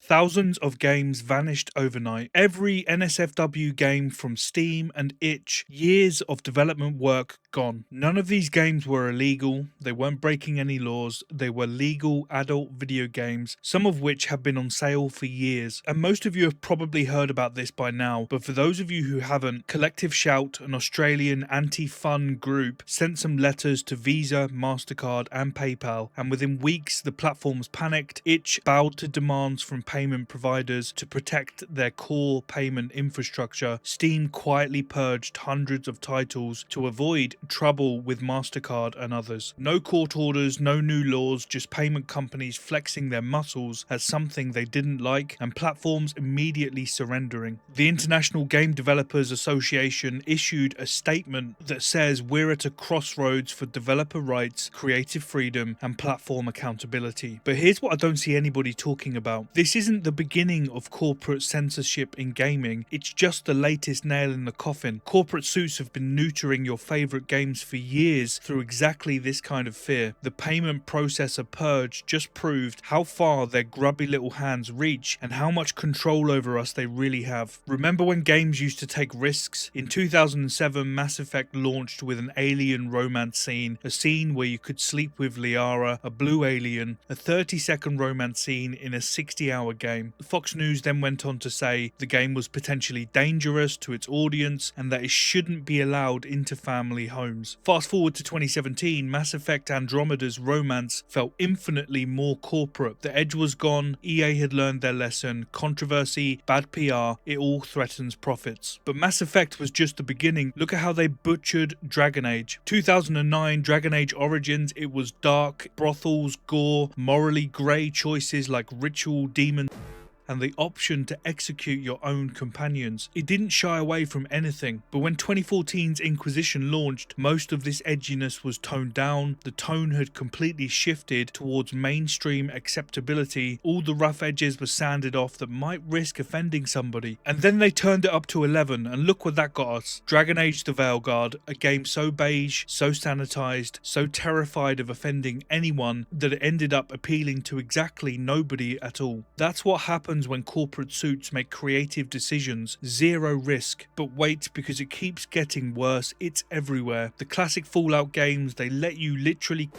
Thousands of games vanished overnight. Every NSFW game from Steam and itch, years of development work gone. None of these games were illegal, they weren't breaking any laws, they were legal adult video games, some of which have been on sale for years. And most of you have probably heard about this by now, but for those of you who haven't, Collective Shout, an Australian anti-fun group, sent some letters to Visa, MasterCard and PayPal, and within weeks the platforms panicked. Itch bowed to demands from payment providers to protect their core payment infrastructure. Steam quietly purged hundreds of titles to avoid trouble with MasterCard and others. No court orders, no new laws, just payment companies flexing their muscles at something they didn't like and platforms immediately surrendering. The International Game Developers Association issued a statement that says we're at a crossroads for developer rights, creative freedom and platform accountability. But here's what I don't see anybody talking about. This isn't the beginning of corporate censorship in gaming, it's just the latest nail in the coffin. Corporate suits have been neutering your favourite games for years through exactly this kind of fear. The payment processor purge just proved how far their grubby little hands reach and how much control over us they really have. Remember when games used to take risks? In 2007, Mass Effect launched with an alien romance scene, a scene where you could sleep with Liara, a blue alien, a 30-second romance scene in a 60-hour game. Fox News then went on to say the game was potentially dangerous to its audience and that it shouldn't be allowed into family homes. Fast forward to 2017, Mass Effect Andromeda's romance felt infinitely more corporate. The edge was gone, EA had learned their lesson, controversy, bad PR, it all threatens profits. But Mass Effect was just the beginning. Look at how they butchered Dragon Age. 2009, Dragon Age Origins, it was dark, brothels, gore, morally grey choices like ritual demons and the option to execute your own companions. It didn't shy away from anything, but when 2014's Inquisition launched, most of this edginess was toned down, the tone had completely shifted towards mainstream acceptability, all the rough edges were sanded off that might risk offending somebody. And then they turned it up to 11, and look what that got us. Dragon Age the Veilguard, a game so beige, so sanitized, so terrified of offending anyone that it ended up appealing to exactly nobody at all. That's what happens when corporate suits make creative decisions, zero risk. But wait, because it keeps getting worse, it's everywhere. The classic Fallout games, they let you literally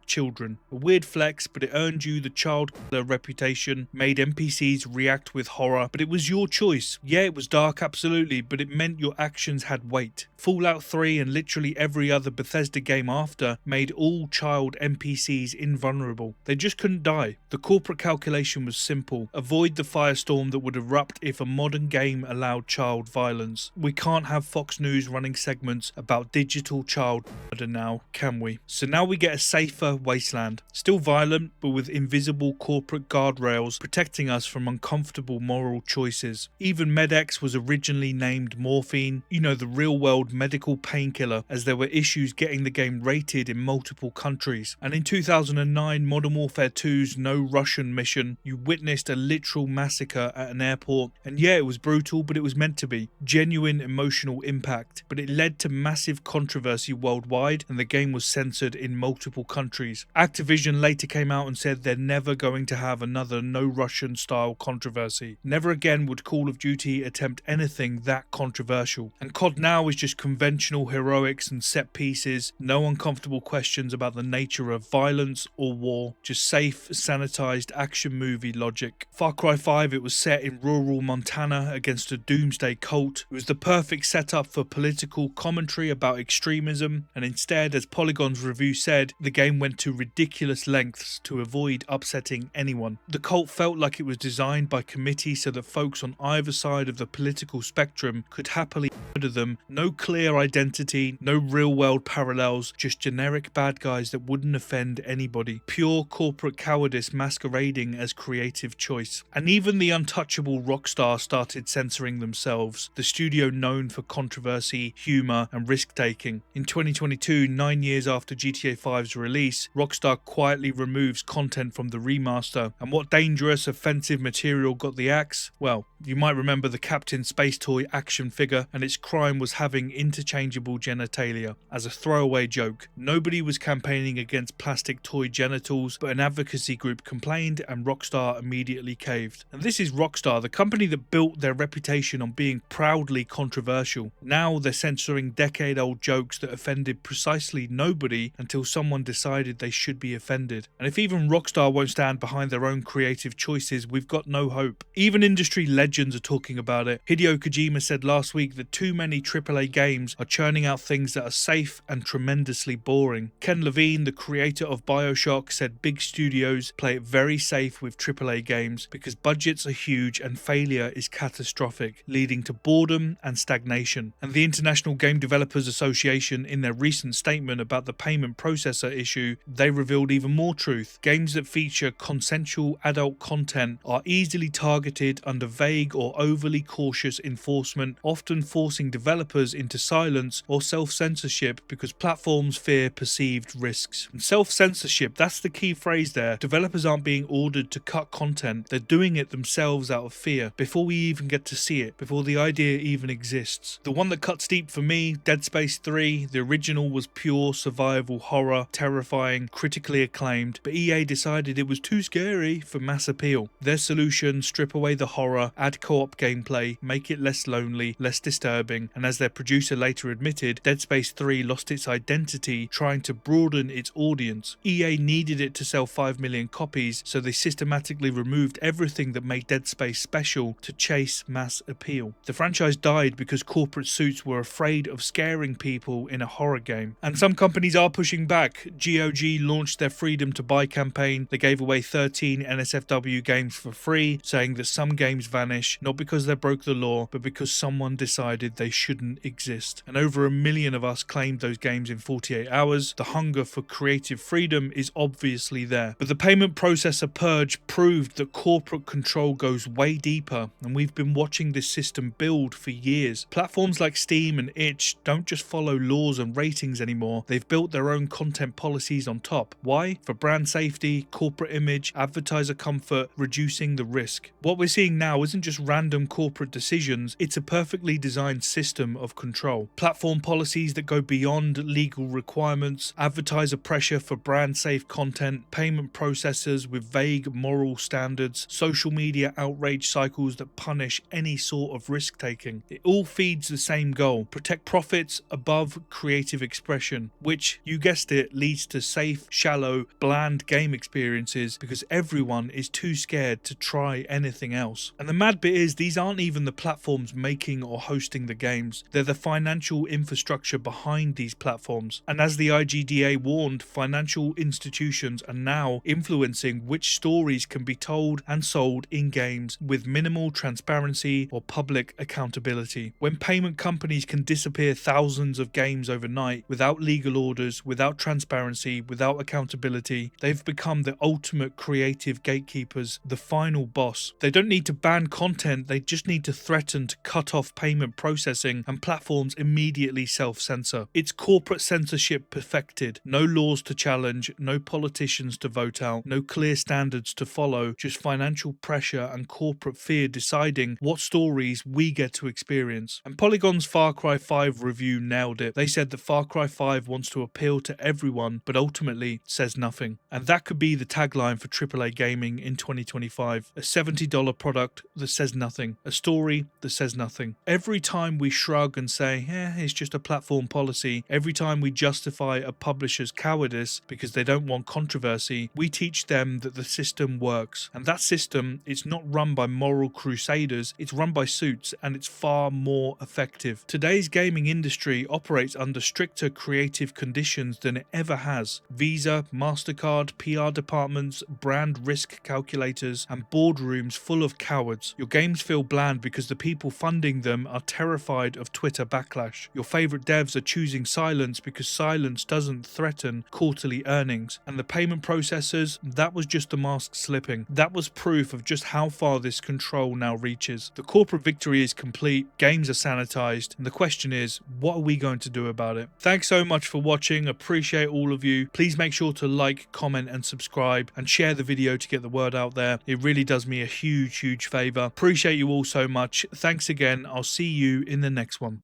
children. A weird flex, but it earned you the child killer reputation, made NPCs react with horror, but it was your choice. Yeah, it was dark, absolutely, but it meant your actions had weight. Fallout 3 and literally every other Bethesda game after made all child NPCs invulnerable. They just couldn't die. The corporate calculation was simple. Avoid the firestorm that would erupt if a modern game allowed child violence. We can't have Fox News running segments about digital child murder now, can we? So now we get a safer wasteland. Still violent, but with invisible corporate guardrails protecting us from uncomfortable moral choices. Even MedX was originally named Morphine, you know, the real world medical painkiller, as there were issues getting the game rated in multiple countries. And in 2009, Modern Warfare 2's No Russian mission, you witnessed a literal massacre at an airport, and yeah, it was brutal, but it was meant to be. Genuine emotional impact, but it led to massive controversy worldwide, and the game was censored in multiple countries. Activision later came out and said they're never going to have another No Russian style controversy. Never again would Call of Duty attempt anything that controversial. And COD now is just conventional heroics and set pieces, no uncomfortable questions about the nature of violence or war, just safe, sanitized action movie logic. Far Cry 5, it was set in rural Montana against a doomsday cult. It was the perfect setup for political commentary about extremism, and instead, as Polygon's review said, the game went to ridiculous lengths to avoid upsetting anyone. The cult felt like it was designed by committee so that folks on either side of the political spectrum could happily murder them. No clear identity, no real world parallels, just generic bad guys that wouldn't offend anybody. Pure corporate cowardice masquerading as creative choice. And even the untouchable Rockstar started censoring themselves, the studio known for controversy, humour and risk taking. In 2022, 9 years after GTA 5's release, days, Rockstar quietly removes content from the remaster. And what dangerous, offensive material got the axe? Well, you might remember the Captain Space Toy action figure, and its crime was having interchangeable genitalia. As a throwaway joke, nobody was campaigning against plastic toy genitals, but an advocacy group complained and Rockstar immediately caved. And this is Rockstar, the company that built their reputation on being proudly controversial. Now they're censoring decade-old jokes that offended precisely nobody until someone decided they should be offended. And if even Rockstar won't stand behind their own creative choices, we've got no hope. Even industry legends are talking about it. Hideo Kojima said last week that too many AAA games are churning out things that are safe and tremendously boring. Ken Levine, the creator of BioShock, said big studios play it very safe with AAA games because budgets are huge and failure is catastrophic, leading to boredom and stagnation. And the International Game Developers Association, in their recent statement about the payment processor issue, they revealed even more truth. Games that feature consensual adult content are easily targeted under vague or overly cautious enforcement, often forcing developers into silence or self-censorship because platforms fear perceived risks. And self-censorship, that's the key phrase there. Developers aren't being ordered to cut content, they're doing it themselves out of fear, before we even get to see it, before the idea even exists. The one that cuts deep for me, Dead Space 3, the original was pure survival horror, terrifying, critically acclaimed, but EA decided it was too scary for mass appeal. Their solution, strip away the horror, add co-op gameplay, make it less lonely, less disturbing, and as their producer later admitted, Dead Space 3 lost its identity trying to broaden its audience. EA needed it to sell 5 million copies, so they systematically removed everything that made Dead Space special to chase mass appeal. The franchise died because corporate suits were afraid of scaring people in a horror game. And some companies are pushing back. GOG launched their Freedom to Buy campaign. They gave away 13 NSFW games for free, saying that some games vanish not because they broke the law, but because someone decided they shouldn't exist. And over 1 million of us claimed those games in 48 hours. The hunger for creative freedom is obviously there. But the payment processor purge proved that corporate control goes way deeper, and we've been watching this system build for years. Platforms like Steam and itch don't just follow laws and ratings anymore, they've built their own content policies on top. Why? For brand safety, corporate image, advertiser comfort, reducing the risk. What we're seeing now isn't just random corporate decisions, it's a perfectly designed system of control. Platform policies that go beyond legal requirements, advertiser pressure for brand safe content, payment processors with vague moral standards, social media outrage cycles that punish any sort of risk taking. It all feeds the same goal: protect profits above creative expression, which, you guessed it, leads to safe, shallow, bland game experiences because everyone is too scared to try anything else. And the mad bit is, these aren't even the platforms making or hosting the games, they're the financial infrastructure behind these platforms. And as the IGDA warned, financial institutions are now influencing which stories can be told and sold in games with minimal transparency or public accountability. When payment companies can disappear thousands of games overnight without legal orders, without transparency, without accountability, they've become the ultimate creative gatekeepers, the final boss. They don't need to ban content, they just need to threaten to cut off payment processing, and platforms immediately self-censor. It's corporate censorship perfected. No laws to challenge, no politicians to vote out, no clear standards to follow, just financial pressure and corporate fear deciding what stories we get to experience. And Polygon's Far Cry 5 review nailed it. They said that Far Cry 5 wants to appeal to everyone, but ultimately says nothing. And that could be the tagline for AAA gaming in 2025. A $70 product that says nothing. A story that says nothing. Every time we shrug and say, it's just a platform policy, every time we justify a publisher's cowardice because they don't want controversy, we teach them that the system works. And that system, it's not run by moral crusaders, it's run by suits, and it's far more effective. Today's gaming industry operates under stricter creative conditions than it ever has. Visa, MasterCard, PR departments, brand risk calculators, and boardrooms full of cowards. Your games feel bland because the people funding them are terrified of Twitter backlash. Your favorite devs are choosing silence because silence doesn't threaten quarterly earnings. And the payment processors, that was just the mask slipping. That was proof of just how far this control now reaches. The corporate victory is complete, games are sanitized, and the question is, what are we going to do about it? Thanks so much for watching, appreciate all of you. you. Please make sure to like, comment and subscribe and share the video to get the word out there. It really does me a huge favour. Appreciate you all so much. Thanks again. I'll see you in the next one.